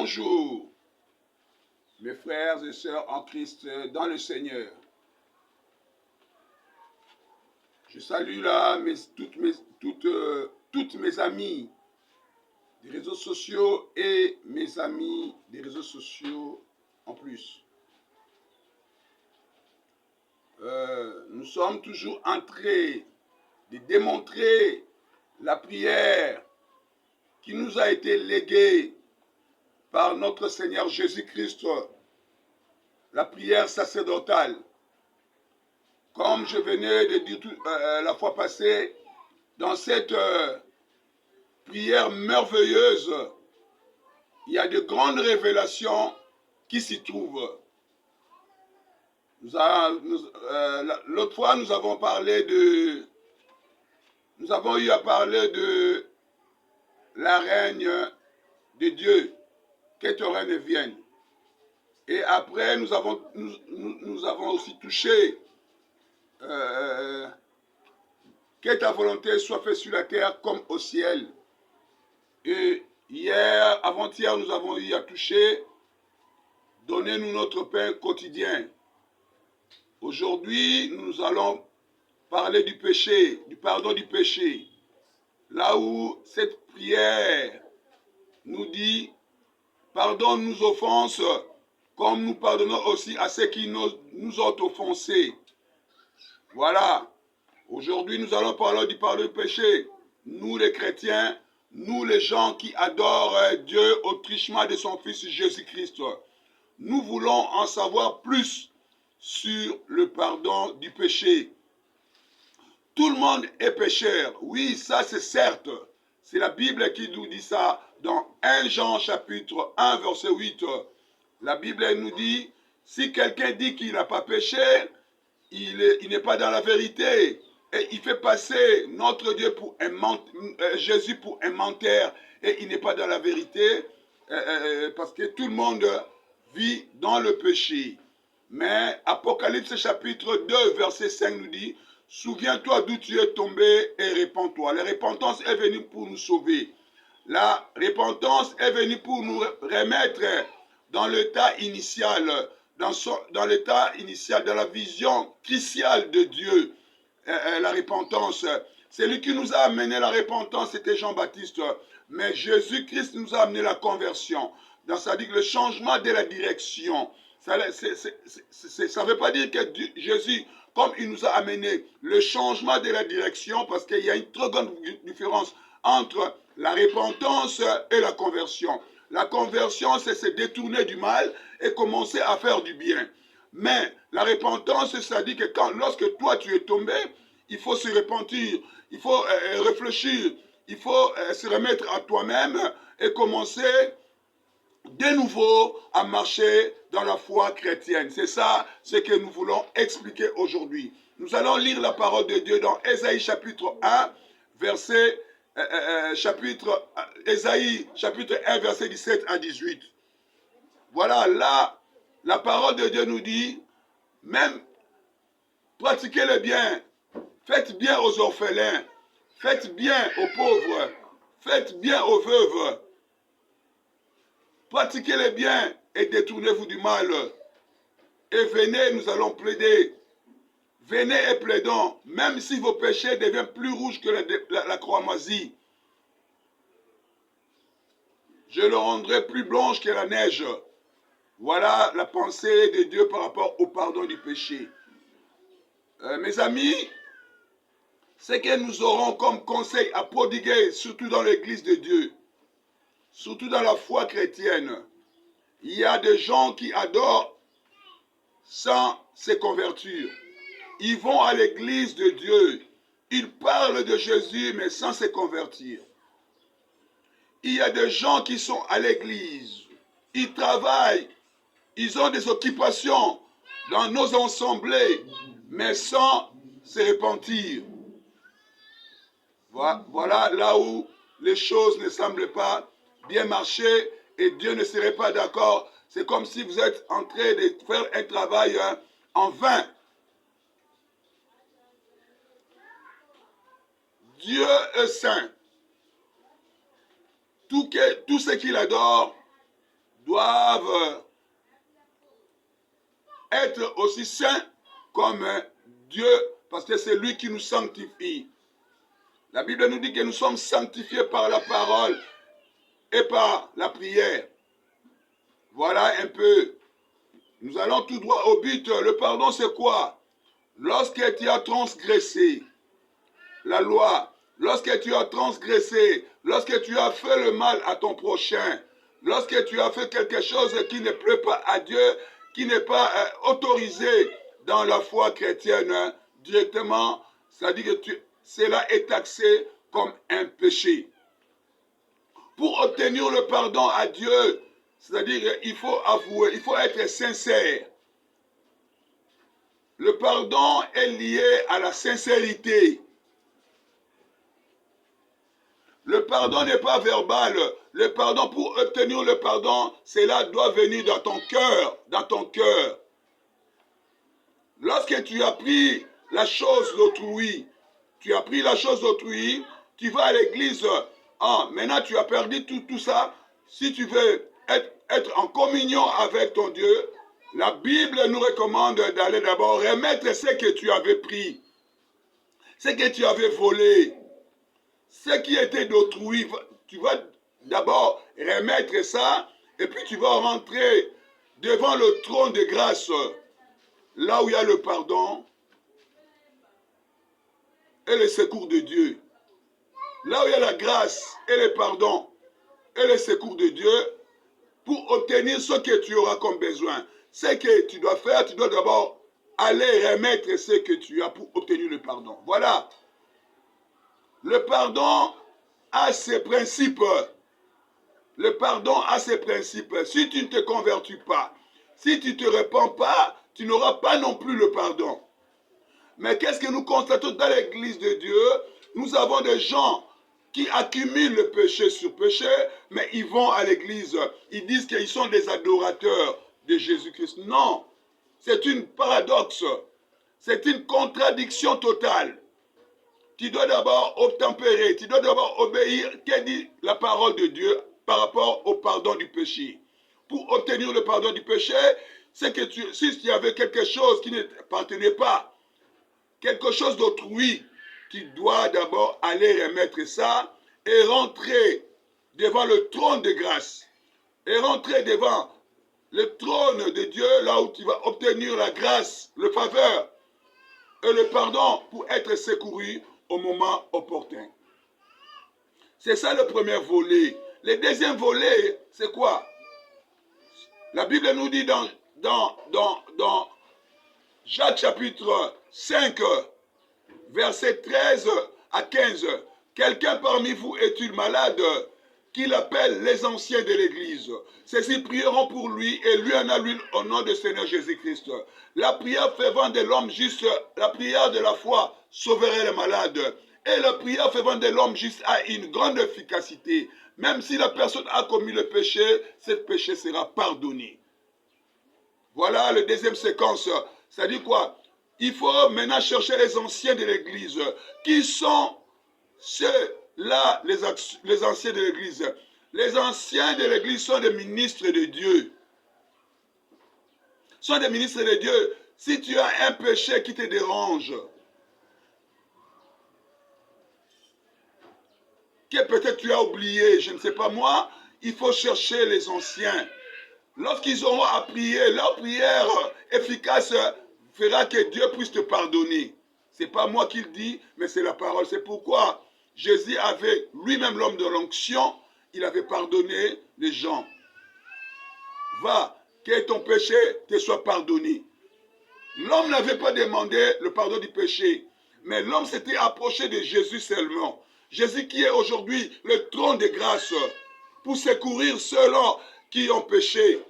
Bonjour, mes frères et sœurs en Christ dans le Seigneur. Je salue là toutes mes amies des réseaux sociaux et mes amis des réseaux sociaux en plus. Nous sommes toujours en train de démontrer la prière qui nous a été léguée par notre Seigneur Jésus-Christ, la prière sacerdotale. Comme je venais de dire la fois passée, dans cette prière merveilleuse, il y a de grandes révélations qui s'y trouvent. L'autre fois, nous avons eu à parler de la règne de Dieu, que ton règne vienne. Et après, nous avons aussi touché que ta volonté soit faite sur la terre comme au ciel. Et hier, avant-hier, nous avons eu à toucher, donnez-nous notre pain quotidien. Aujourd'hui, nous allons parler du péché, du pardon du péché. Là où cette prière nous dit, pardonne nos offenses, comme nous pardonnons aussi à ceux qui nous ont offensés. Voilà. Aujourd'hui, nous allons parler du pardon du péché. Nous, les chrétiens, nous, les gens qui adorent Dieu au truchement de son Fils Jésus-Christ. Nous voulons en savoir plus sur le pardon du péché. Tout le monde est pécheur. Oui, ça c'est certes. C'est la Bible qui nous dit ça dans 1 Jean chapitre 1 verset 8. La Bible nous dit, si quelqu'un dit qu'il n'a pas péché, il n'est pas dans la vérité. Et il fait passer notre Dieu pour Jésus pour un menteur. Et il n'est pas dans la vérité parce que tout le monde vit dans le péché. Mais Apocalypse chapitre 2 verset 5 nous dit, souviens-toi d'où tu es tombé et répands-toi. La repentance est venue pour nous sauver. La repentance est venue pour nous remettre dans l'état initial, dans l'état initial, dans la vision cruciale de Dieu. La repentance, celui qui nous a amené la repentance, c'était Jean-Baptiste. Mais Jésus-Christ nous a amené la conversion. C'est-à-dire le changement de la direction. Ça ne veut pas dire que Jésus, comme il nous a amené le changement de la direction, parce qu'il y a une très grande différence entre la repentance et la conversion. La conversion, c'est se détourner du mal et commencer à faire du bien. Mais la repentance, ça dit que lorsque toi tu es tombé, il faut se repentir, il faut réfléchir, il faut se remettre à toi-même et commencer de nouveau à marcher dans la foi chrétienne. C'est ça ce que nous voulons expliquer aujourd'hui. Nous allons lire la parole de Dieu dans Ésaïe chapitre 1, Ésaïe chapitre 1, verset 17 à 18. Voilà, là, la parole de Dieu nous dit, même pratiquez le bien, faites bien aux orphelins, faites bien aux pauvres, faites bien aux veuves. Pratiquez le bien et détournez-vous du mal. Et venez, nous allons plaider. Venez et plaidons, même si vos péchés deviennent plus rouges que la cramoisie. Je le rendrai plus blanche que la neige. Voilà la pensée de Dieu par rapport au pardon du péché. Mes amis, ce que nous aurons comme conseil à prodiguer, surtout dans l'église de Dieu, surtout dans la foi chrétienne, il y a des gens qui adorent sans se convertir. Ils vont à l'église de Dieu, ils parlent de Jésus mais sans se convertir. Il y a des gens qui sont à l'église, ils travaillent, ils ont des occupations dans nos assemblées, mais sans se repentir. Voilà là où les choses ne semblent pas bien marcher et Dieu ne serait pas d'accord. C'est comme si vous êtes en train de faire un travail en vain. Dieu est saint. Tout ce qu'il adore doivent être aussi saints comme Dieu, parce que c'est lui qui nous sanctifie. La Bible nous dit que nous sommes sanctifiés par la parole et par la prière. Voilà un peu. Nous allons tout droit au but. Le pardon, c'est quoi? Lorsque tu as transgressé la loi, lorsque tu as transgressé, lorsque tu as fait le mal à ton prochain, lorsque tu as fait quelque chose qui ne plaît pas à Dieu, qui n'est pas autorisé dans la foi chrétienne, directement, c'est-à-dire que cela est taxé comme un péché. Pour obtenir le pardon à Dieu, c'est-à-dire qu'il faut avouer, il faut être sincère. Le pardon est lié à la sincérité. Le pardon n'est pas verbal. Le pardon, pour obtenir le pardon, cela doit venir dans ton cœur, dans ton cœur. Lorsque tu as pris la chose d'autrui, tu tu vas à l'église, maintenant tu as perdu tout ça. Si tu veux être en communion avec ton Dieu, la Bible nous recommande d'aller d'abord remettre ce que tu avais pris, ce que tu avais volé, ce qui était d'autrui. Tu vas d'abord remettre ça, et puis tu vas rentrer devant le trône de grâce, là où il y a le pardon et le secours de Dieu. Là où il y a la grâce et le pardon et le secours de Dieu, pour obtenir ce que tu auras comme besoin. Ce que tu dois faire, tu dois d'abord aller remettre ce que tu as pour obtenir le pardon. Voilà. Le pardon a ses principes. Le pardon a ses principes. Si tu ne te convertis pas, si tu ne te répands pas, tu n'auras pas non plus le pardon. Mais qu'est-ce que nous constatons dans l'église de Dieu? Nous avons des gens qui accumulent le péché sur péché, mais ils vont à l'église. Ils disent qu'ils sont des adorateurs de Jésus-Christ. Non, c'est une paradoxe. C'est une contradiction totale. Tu dois d'abord obtempérer, tu dois d'abord obéir. Qu'est dit la parole de Dieu par rapport au pardon du péché? Pour obtenir le pardon du péché, c'est que si tu avais quelque chose qui ne t'appartenait pas, quelque chose d'autrui, tu dois d'abord aller remettre ça et rentrer devant le trône de grâce. Et rentrer devant le trône de Dieu, là où tu vas obtenir la grâce, le faveur et le pardon pour être secouru au moment opportun. C'est ça le premier volet. Le deuxième volet, c'est quoi? La Bible nous dit dans Jacques chapitre 5, versets 13 à 15, quelqu'un parmi vous est-il malade, qu'il appelle les anciens de l'Église. Ceux-ci prieront pour lui et lui en a l'huile au nom du Seigneur Jésus-Christ. La prière fervente de l'homme juste, la prière de la foi sauverait les malades. Et la prière fervente de l'homme juste a une grande efficacité. Même si la personne a commis le péché, ce péché sera pardonné. Voilà la deuxième séquence. Ça dit quoi? Il faut maintenant chercher les anciens de l'Église. Qui sont ceux-là, les anciens de l'Église? Les anciens de l'Église sont des ministres de Dieu. Sont des ministres de Dieu. Si tu as un péché qui te dérange, que peut-être tu as oublié, je ne sais pas moi, il faut chercher les anciens. Lorsqu'ils auront à prier, leur prière efficace fera que Dieu puisse te pardonner. Ce n'est pas moi qui le dis, mais c'est la parole. C'est pourquoi Jésus avait lui-même l'homme de l'onction, il avait pardonné les gens. Va, que ton péché te soit pardonné. L'homme n'avait pas demandé le pardon du péché, mais l'homme s'était approché de Jésus seulement. Jésus qui est aujourd'hui le trône de grâce pour secourir ceux-là qui ont péché.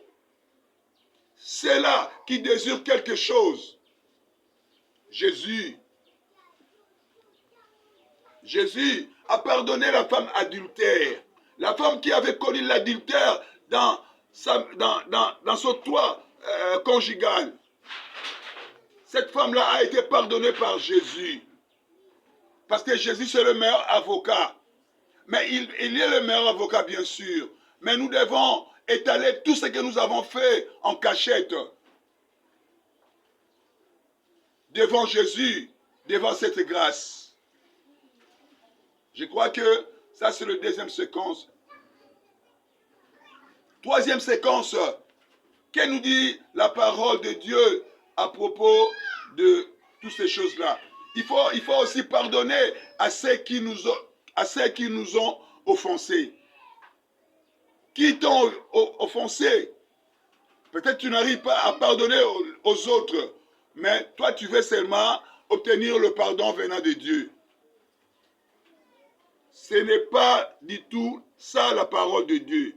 Ceux-là qui désirent quelque chose. Jésus a pardonné la femme adultère. La femme qui avait connu l'adultère dans son toit conjugal. Cette femme-là a été pardonnée par Jésus. Parce que Jésus, c'est le meilleur avocat. Mais il est le meilleur avocat, bien sûr. Mais nous devons étaler tout ce que nous avons fait en cachette devant Jésus, devant cette grâce. Je crois que ça c'est le deuxième séquence. Troisième séquence, que nous dit la parole de Dieu à propos de toutes ces choses-là? Il faut aussi pardonner à ceux qui nous ont offensés. Qui t'ont offensé? Peut-être tu n'arrives pas à pardonner aux autres, mais toi tu veux seulement obtenir le pardon venant de Dieu. Ce n'est pas du tout ça la parole de Dieu.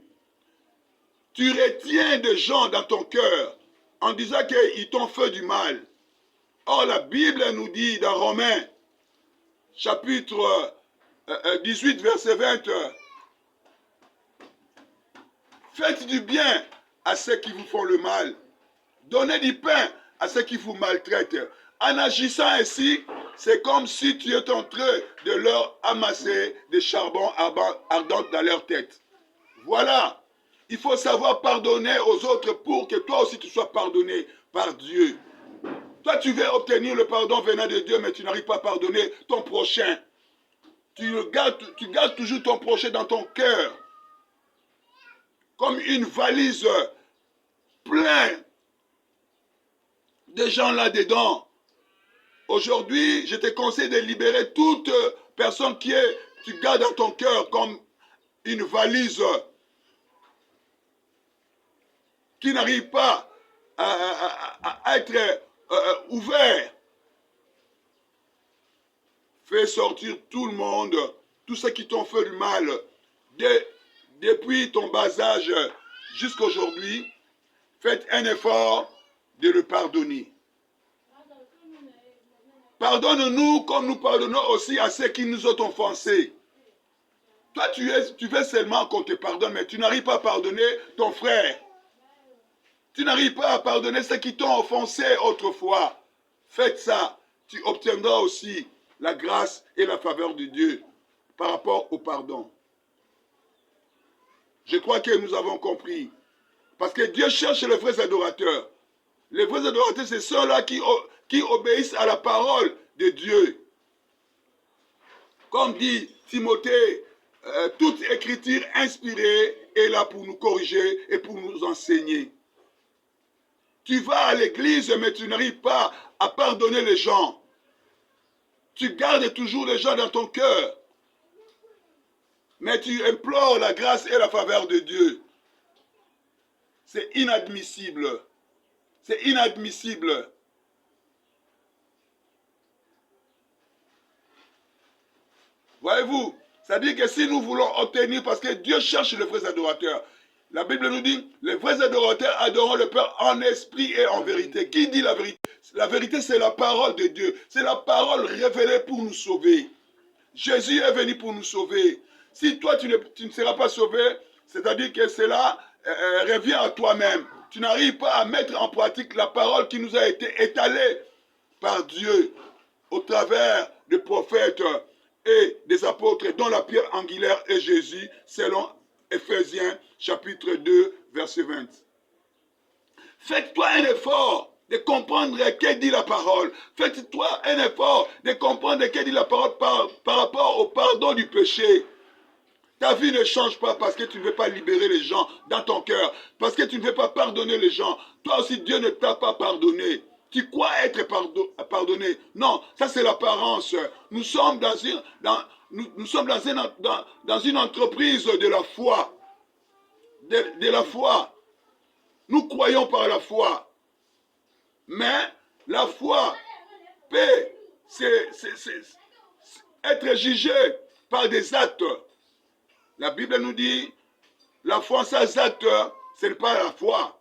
Tu retiens des gens dans ton cœur en disant qu'ils t'ont fait du mal. Or la Bible nous dit dans Romains chapitre 18 verset 20, faites du bien à ceux qui vous font le mal. Donnez du pain à ceux qui vous maltraitent. En agissant ainsi, c'est comme si tu étais en train de leur amasser des charbons ardents dans leur tête. Voilà. Il faut savoir pardonner aux autres pour que toi aussi tu sois pardonné par Dieu. Toi, tu veux obtenir le pardon venant de Dieu, mais tu n'arrives pas à pardonner ton prochain. Tu gardes toujours ton prochain dans ton cœur. Comme une valise pleine de gens là-dedans. Aujourd'hui, je te conseille de libérer toute personne tu gardes dans ton cœur comme une valise qui n'arrive pas à être ouvert. Fais sortir tout le monde, tous ceux qui t'ont fait du mal, depuis ton bas âge jusqu'à aujourd'hui. Faites un effort de le pardonner. Pardonne-nous comme nous pardonnons aussi à ceux qui nous ont offensés. Toi, tu veux seulement qu'on te pardonne, mais tu n'arrives pas à pardonner ton frère. Tu n'arrives pas à pardonner ceux qui t'ont offensé autrefois. Faites ça. Tu obtiendras aussi la grâce et la faveur de Dieu par rapport au pardon. Je crois que nous avons compris. Parce que Dieu cherche les vrais adorateurs. Les vrais adorateurs, c'est ceux-là qui obéissent à la parole de Dieu. Comme dit Timothée, toute écriture inspirée est là pour nous corriger et pour nous enseigner. Tu vas à l'église, mais tu n'arrives pas à pardonner les gens. Tu gardes toujours les gens dans ton cœur. Mais tu implores la grâce et la faveur de Dieu. C'est inadmissible. C'est inadmissible. Voyez-vous, ça dit que si nous voulons obtenir, parce que Dieu cherche les vrais adorateurs. La Bible nous dit, les vrais adorateurs adoreront le Père en esprit et en vérité. Qui dit la vérité? La vérité, c'est la parole de Dieu. C'est la parole révélée pour nous sauver. Jésus est venu pour nous sauver. Si toi, tu ne seras pas sauvé, c'est-à-dire que cela revient à toi-même. Tu n'arrives pas à mettre en pratique la parole qui nous a été étalée par Dieu au travers des prophètes et des apôtres, dont la pierre angulaire est Jésus, selon Éphésiens chapitre 2, verset 20. Faites-toi un effort de comprendre que dit la parole. Faites-toi un effort de comprendre que dit la parole par rapport au pardon du péché. Ta vie ne change pas parce que tu ne veux pas libérer les gens dans ton cœur, parce que tu ne veux pas pardonner les gens. Toi aussi, Dieu ne t'a pas pardonné. Tu crois être pardonné. Non, ça c'est l'apparence. Nous sommes dans une entreprise de la foi. De la foi. Nous croyons par la foi. Mais la foi peut être jugée par des actes. La Bible nous dit, la foi sans actes, ce n'est pas la foi.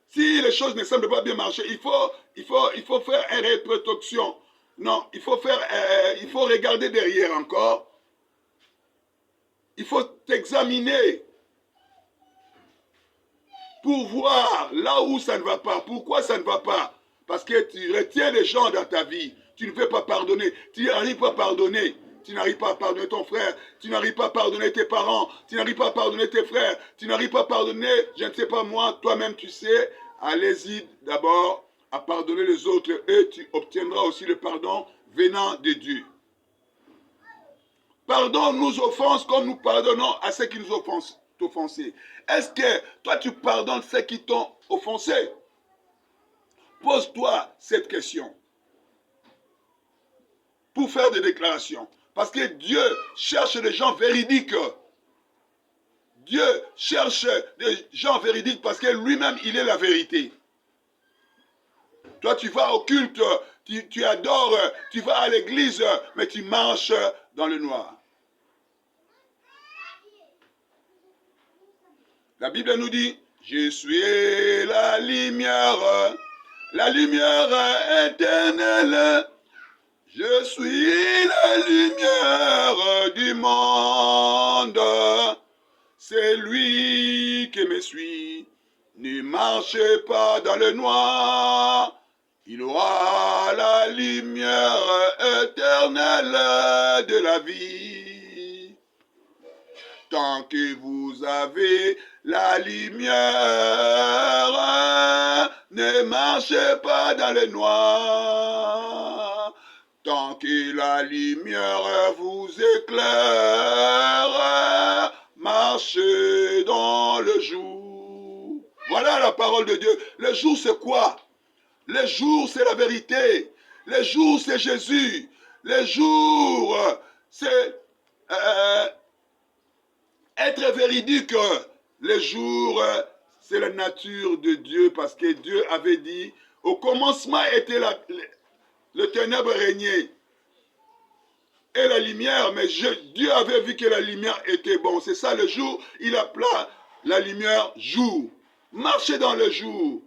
Si les choses ne semblent pas bien marcher, il faut faire une rétrospective. Non, il faut regarder derrière encore. Il faut t'examiner pour voir là où ça ne va pas. Pourquoi ça ne va pas? Parce que tu retiens les gens dans ta vie. Tu ne veux pas pardonner. Tu n'arrives pas à pardonner. tu n'arrives pas à pardonner ton frère, tu n'arrives pas à pardonner tes parents, tu n'arrives pas à pardonner tes frères, tu n'arrives pas à pardonner, je ne sais pas moi, toi-même tu sais, allez-y d'abord à pardonner les autres et tu obtiendras aussi le pardon venant de Dieu. Pardonne nos offenses comme nous pardonnons à ceux qui nous offensent. Est-ce que toi tu pardonnes ceux qui t'ont offensé? Pose-toi cette question pour faire des déclarations. Parce que Dieu cherche des gens véridiques. Dieu cherche des gens véridiques parce que lui-même, il est la vérité. Toi, tu vas au culte, tu adores, tu vas à l'église, mais tu marches dans le noir. La Bible nous dit, je suis la lumière éternelle. Je suis la lumière du monde. C'est lui qui me suit. Ne marchez pas dans le noir. Il aura la lumière éternelle de la vie. Tant que vous avez la lumière, ne marchez pas dans le noir. Tant que la lumière vous éclaire, marchez dans le jour. Voilà la parole de Dieu. Le jour, c'est quoi? Le jour, c'est la vérité. Le jour, c'est Jésus. Le jour, c'est être véridique. Le jour, c'est la nature de Dieu, parce que Dieu avait dit, au commencement était le ténèbre régnait et la lumière, mais Dieu avait vu que la lumière était bon. C'est ça le jour, il appela la lumière jour. Marchez dans le jour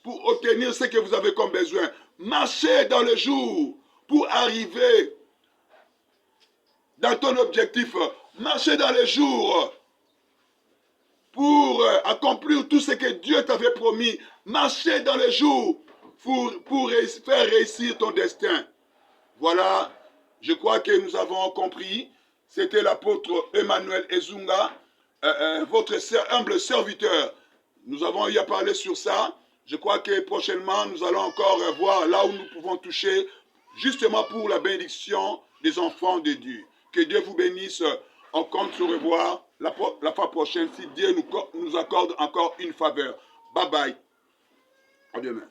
pour obtenir ce que vous avez comme besoin. Marchez dans le jour pour arriver dans ton objectif. Marchez dans le jour pour accomplir tout ce que Dieu t'avait promis. Marchez dans le jour pour faire réussir ton destin. Voilà, je crois que nous avons compris. C'était l'apôtre Emmanuel Ezunga, votre humble serviteur. Nous avons eu à parler sur ça. Je crois que prochainement, nous allons encore voir là où nous pouvons toucher, justement pour la bénédiction des enfants de Dieu. Que Dieu vous bénisse. On compte se revoir la fois prochaine si Dieu nous accorde encore une faveur. Bye bye. À demain.